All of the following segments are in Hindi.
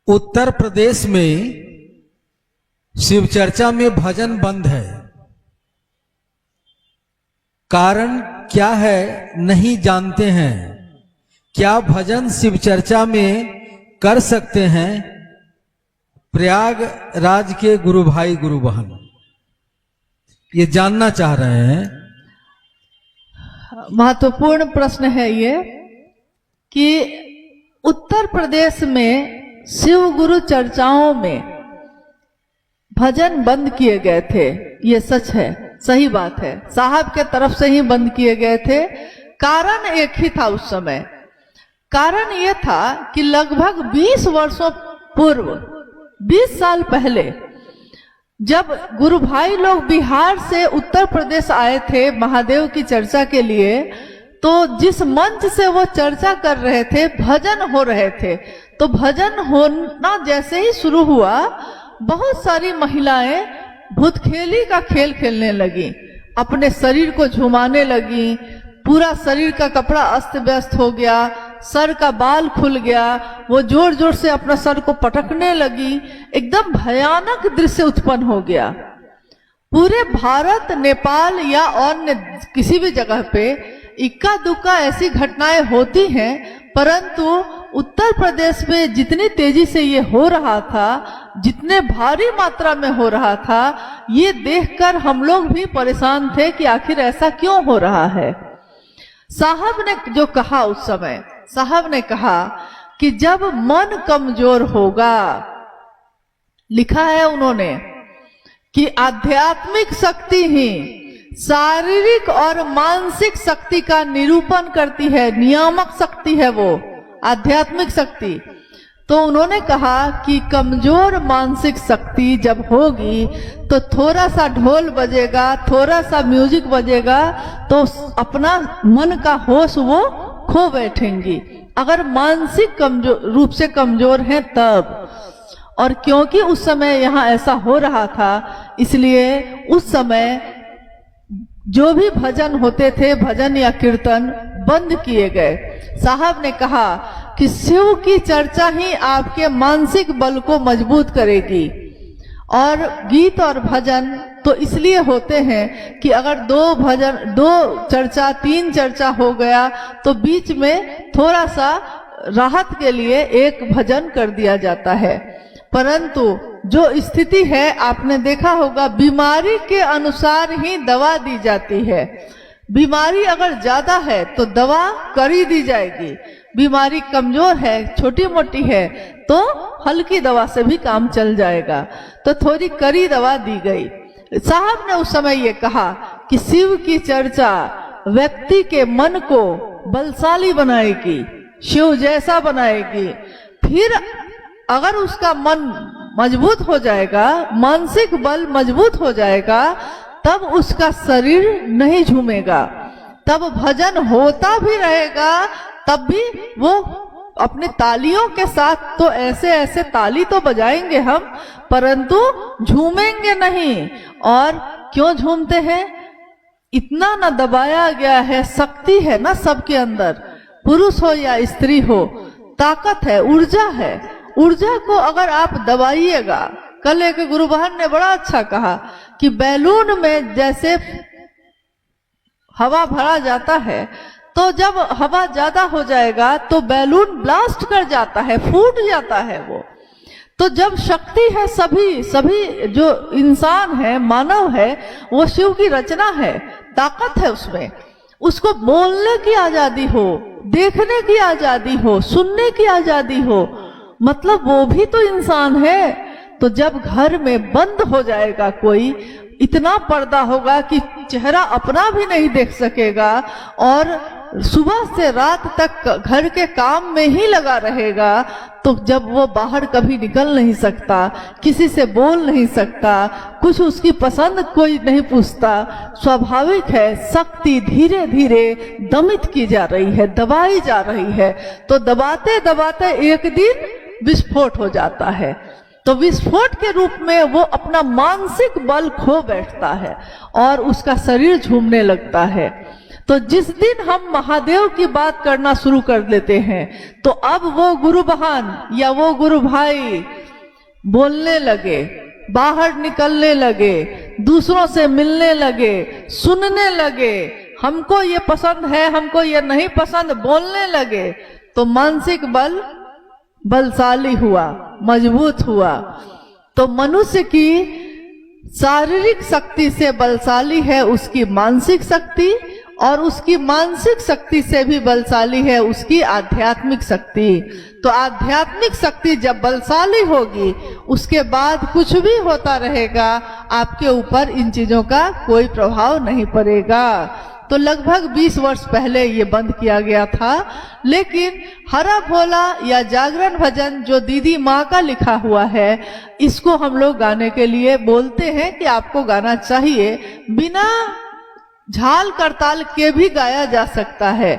उत्तर प्रदेश में शिव चर्चा में भजन बंद है। कारण क्या है नहीं जानते हैं। क्या भजन शिव चर्चा में कर सकते हैं प्रयागराज के गुरु भाई गुरु बहन, ये जानना चाह रहे हैं। महत्वपूर्ण प्रश्न है ये कि उत्तर प्रदेश में शिव गुरु चर्चाओं में भजन बंद किए गए थे। ये सच है, सही बात है, साहब के तरफ से ही बंद किए गए थे। कारण एक ही था उस समय। कारण ये था कि लगभग 20 वर्षों पूर्व, 20 साल पहले, जब गुरु भाई लोग बिहार से उत्तर प्रदेश आए थे महादेव की चर्चा के लिए, तो जिस मंच से वो चर्चा कर रहे थे, भजन हो रहे थे, तो भजन होना जैसे ही शुरू हुआ, बहुत सारी महिलाएं भूतखेली का खेल खेलने लगी, अपने शरीर को झुमाने लगी, पूरा शरीर का कपड़ा अस्त व्यस्त हो गया, सर का बाल खुल गया, वो जोर जोर से अपना सर को पटकने लगी। एकदम भयानक दृश्य उत्पन्न हो गया। पूरे भारत, नेपाल या अन्य किसी भी जगह पे इक्का दुक्का ऐसी घटनाएं होती हैं, परंतु उत्तर प्रदेश में जितनी तेजी से ये हो रहा था, जितने भारी मात्रा में हो रहा था, ये देखकर हम लोग भी परेशान थे कि आखिर ऐसा क्यों हो रहा है। साहब ने जो कहा उस समय, साहब ने कहा कि जब मन कमजोर होगा, लिखा है उन्होंने कि आध्यात्मिक शक्ति ही शारीरिक और मानसिक शक्ति का निरूपण करती है, नियामक शक्ति है वो आध्यात्मिक शक्ति। तो उन्होंने कहा कि कमजोर मानसिक शक्ति जब होगी तो थोड़ा सा ढोल बजेगा, थोड़ा सा म्यूजिक बजेगा, तो अपना मन का होश वो खो बैठेंगी, अगर मानसिक रूप से कमजोर हैं तब। और क्योंकि उस समय यहाँ ऐसा हो रहा था, इसलिए उस समय जो भी भजन होते थे, भजन या कीर्तन, बंद किए गए। साहब ने कहा कि शिव की चर्चा ही आपके मानसिक बल को मजबूत करेगी। और गीत और भजन तो इसलिए होते हैं कि अगर दो चर्चा, 3 चर्चा हो गया तो बीच में थोड़ा सा राहत के लिए एक भजन कर दिया जाता है। परंतु जो स्थिति है, आपने देखा होगा, बीमारी के अनुसार ही दवा दी जाती है। बीमारी अगर ज्यादा है तो दवा करी दी जाएगी, बीमारी कमजोर है, छोटी मोटी है, तो हल्की दवा से भी काम चल जाएगा, तो थोड़ी कड़ी दवा दी गई। साहब ने उस समय ये कहा कि शिव की चर्चा व्यक्ति के मन को बलशाली बनाएगी, शिव जैसा बनाएगी। फिर अगर उसका मन मजबूत हो जाएगा, मानसिक बल मजबूत हो जाएगा, तब उसका शरीर नहीं झूमेगा, तब भजन होता भी रहेगा, तब भी वो अपने तालियों के साथ तो ऐसे ऐसे ताली तो बजाएंगे हम, परंतु झूमेंगे नहीं। और क्यों झूमते हैं? इतना न दबाया गया है, शक्ति है ना सबके अंदर, पुरुष हो या स्त्री हो, ताकत है, ऊर्जा है। ऊर्जा को अगर आप दबाइएगा, कल एक गुरु बहन ने बड़ा अच्छा कहा कि बैलून में जैसे हवा भरा जाता है, तो जब हवा ज्यादा हो जाएगा तो बैलून ब्लास्ट कर जाता है, फूट जाता है वो। तो जब शक्ति है, सभी जो इंसान है, मानव है, वो शिव की रचना है, ताकत है उसमें। उसको बोलने की आजादी हो, देखने की आजादी हो, सुनने की आजादी हो, मतलब वो भी तो इंसान है। तो जब घर में बंद हो जाएगा कोई, इतना पर्दा होगा कि चेहरा अपना भी नहीं देख सकेगा, और सुबह से रात तक घर के काम में ही लगा रहेगा, तो जब वो बाहर कभी निकल नहीं सकता, किसी से बोल नहीं सकता, कुछ उसकी पसंद कोई नहीं पूछता, स्वाभाविक है शक्ति धीरे धीरे दमित की जा रही है, दबाई जा रही है। तो दबाते दबाते एक दिन विस्फोट हो जाता है, तो विस्फोट के रूप में वो अपना मानसिक बल खो बैठता है और उसका शरीर झूमने लगता है। तो जिस दिन हम महादेव की बात करना शुरू कर देते हैं तो अब वो गुरु बहन या वो गुरु भाई बोलने लगे, बाहर निकलने लगे, दूसरों से मिलने लगे, सुनने लगे, हमको ये पसंद है, हमको ये नहीं पसंद, बोलने लगे, तो मानसिक बल बलशाली हुआ, मजबूत हुआ। तो मनुष्य की शारीरिक शक्ति से बलशाली है उसकी मानसिक शक्ति, और उसकी मानसिक शक्ति से भी बलशाली है उसकी आध्यात्मिक शक्ति। तो आध्यात्मिक शक्ति जब बलशाली होगी उसके बाद कुछ भी होता रहेगा, आपके ऊपर इन चीजों का कोई प्रभाव नहीं पड़ेगा। तो लगभग 20 वर्ष पहले ये बंद किया गया था, लेकिन हरा भोला या जागरण भजन जो दीदी माँ का लिखा हुआ है, इसको हम लोग गाने के लिए बोलते हैं कि आपको गाना चाहिए। बिना झाल करताल के भी गाया जा सकता है।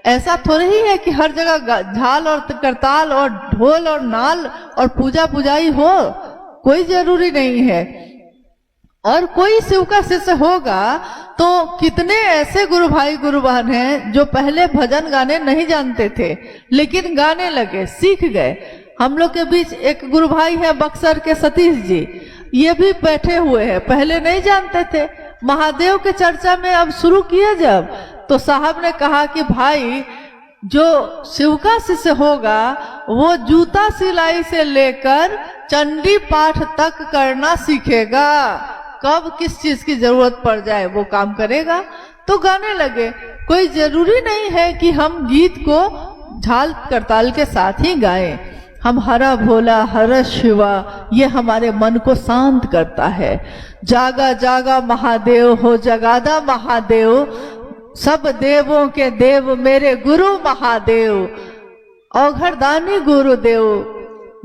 ऐसा थोड़ा ही है कि हर जगह झाल और करताल और ढोल और नाल और पूजा पुजाई हो, कोई जरूरी नहीं है। और कोई शिव का शिष्य होगा तो कितने ऐसे गुरु भाई गुरु बहन हैं जो पहले भजन गाने नहीं जानते थे लेकिन गाने लगे, सीख गए। हम लोग के बीच एक गुरु भाई है बक्सर के सतीश जी, ये भी बैठे हुए हैं, पहले नहीं जानते थे। महादेव के चर्चा में अब शुरू किया जब, तो साहब ने कहा कि भाई जो शिव का शिष्य होगा वो जूता सिलाई से लेकर चंडी पाठ तक करना सीखेगा, कब किस चीज की जरूरत पड़ जाए वो काम करेगा। तो गाने लगे। कोई जरूरी नहीं है कि हम गीत को झाल करताल के साथ ही गाएं। हम हरा भोला हर शिवा, ये हमारे मन को शांत करता है। जागा जागा महादेव हो जगादा महादेव, सब देवों के देव मेरे गुरु महादेव, औघड़दानी गुरुदेव।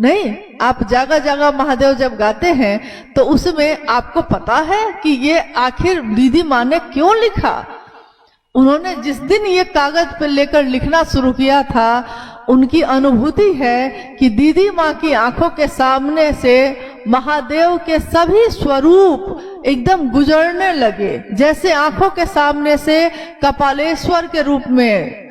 नहीं, आप जागा जागा महादेव जब गाते हैं तो उसमें आपको पता है कि ये आखिर दीदी माँ ने क्यों लिखा। उन्होंने जिस दिन ये कागज पे लेकर लिखना शुरू किया था, उनकी अनुभूति है कि दीदी माँ की आंखों के सामने से महादेव के सभी स्वरूप एकदम गुजरने लगे। जैसे आंखों के सामने से कपालेश्वर के रूप में,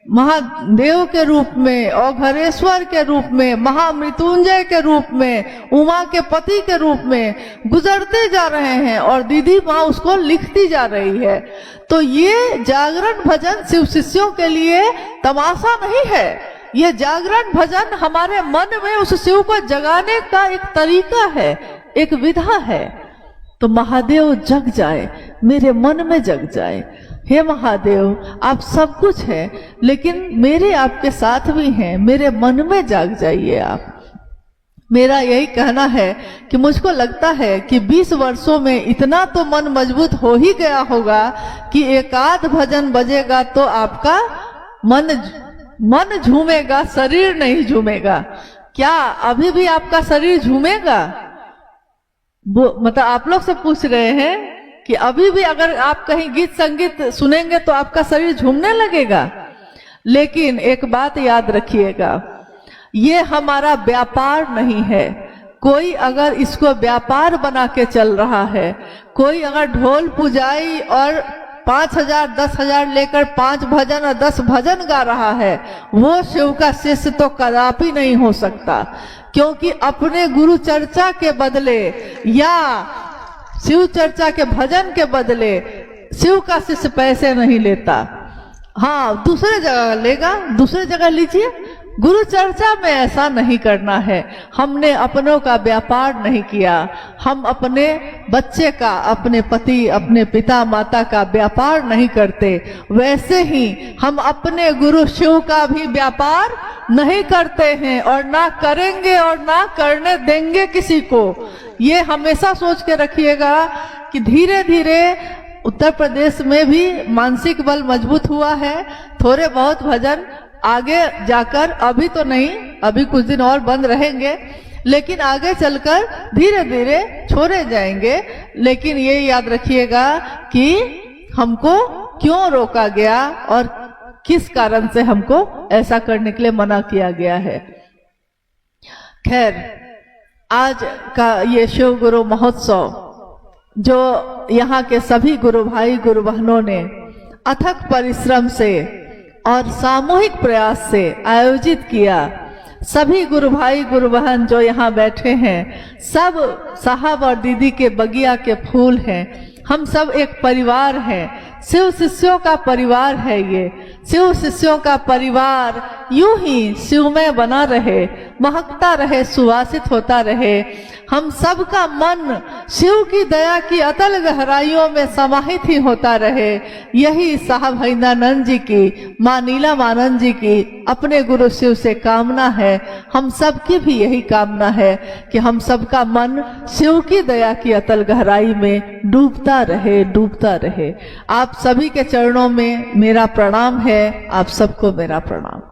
महादेव के रूप में, औघरेश्वर के रूप में, महामृत्युंजय के रूप में, उमा के पति के रूप में गुजरते जा रहे हैं और दीदी माँ उसको लिखती जा रही है। तो ये जागरण भजन शिव शिष्यों के लिए तमाशा नहीं है, ये जागरण भजन हमारे मन में उस शिव को जगाने का एक तरीका है, एक विधा है। तो महादेव जग जाए, मेरे मन में जग जाए। हे महादेव, आप सब कुछ है लेकिन मेरे आपके साथ भी हैं, मेरे मन में जाग जाइए आप। मेरा यही कहना है कि मुझको लगता है कि 20 वर्षों में इतना तो मन मजबूत हो ही गया होगा कि एकाध भजन बजेगा तो आपका मन झूमेगा, शरीर नहीं झूमेगा। क्या अभी भी आपका शरीर झूमेगा? मतलब आप लोग से पूछ रहे हैं कि अभी भी अगर आप कहीं गीत संगीत सुनेंगे तो आपका शरीर झूमने लगेगा। लेकिन एक बात याद रखिएगा, ये हमारा व्यापार नहीं है। कोई अगर इसको व्यापार बना के चल रहा है, कोई अगर ढोल पुजाई और 5,000 10,000 लेकर 5 भजन और 10 भजन गा रहा है, वो शिव का शिष्य तो कदापि नहीं हो सकता। क्योंकि अपने गुरु चर्चा के बदले या शिव चर्चा के भजन के बदले शिव का शिष्य पैसे नहीं लेता। हाँ, दूसरे जगह लेगा, दूसरे जगह लीजिए। गुरु चर्चा में ऐसा नहीं करना है। हमने अपनों का व्यापार नहीं किया, हम अपने बच्चे का, अपने पति, अपने पिता माता का व्यापार नहीं करते। वैसे ही हम अपने गुरु शिव का भी व्यापार नहीं करते हैं और ना करेंगे और ना करने देंगे किसी को। ये हमेशा सोच के रखिएगा कि धीरे धीरे उत्तर प्रदेश में भी मानसिक बल मजबूत हुआ है। थोड़े बहुत भजन आगे जाकर, अभी तो नहीं, अभी कुछ दिन और बंद रहेंगे, लेकिन आगे चलकर धीरे धीरे छोड़े जाएंगे। लेकिन ये याद रखिएगा कि हमको क्यों रोका गया और किस कारण से हमको ऐसा करने के लिए मना किया गया है। खैर, आज का ये शिव गुरु महोत्सव जो यहाँ के सभी गुरु भाई गुरु बहनों ने अथक परिश्रम से और सामूहिक प्रयास से आयोजित किया। सभी गुरु भाई गुरु बहन जो यहाँ बैठे हैं, सब साहब और दीदी के बगिया के फूल हैं। हम सब एक परिवार हैं, शिव शिष्यों का परिवार है ये। शिव शिष्यों का परिवार यूं ही शिवमय बना रहे, महकता रहे, सुवासित होता रहे। हम सब का मन शिव की दया की अतल गहराइयों में समाहित ही होता रहे। यही साहब हरिंद्रानंद जी की, माँ नीलमानंद जी की अपने गुरु शिव से कामना है। हम सब की भी यही कामना है कि हम सबका मन शिव की दया की अतल गहराई में डूबता रहे, डूबता रहे। आप सभी के चरणों में मेरा प्रणाम है। आप सबको मेरा प्रणाम।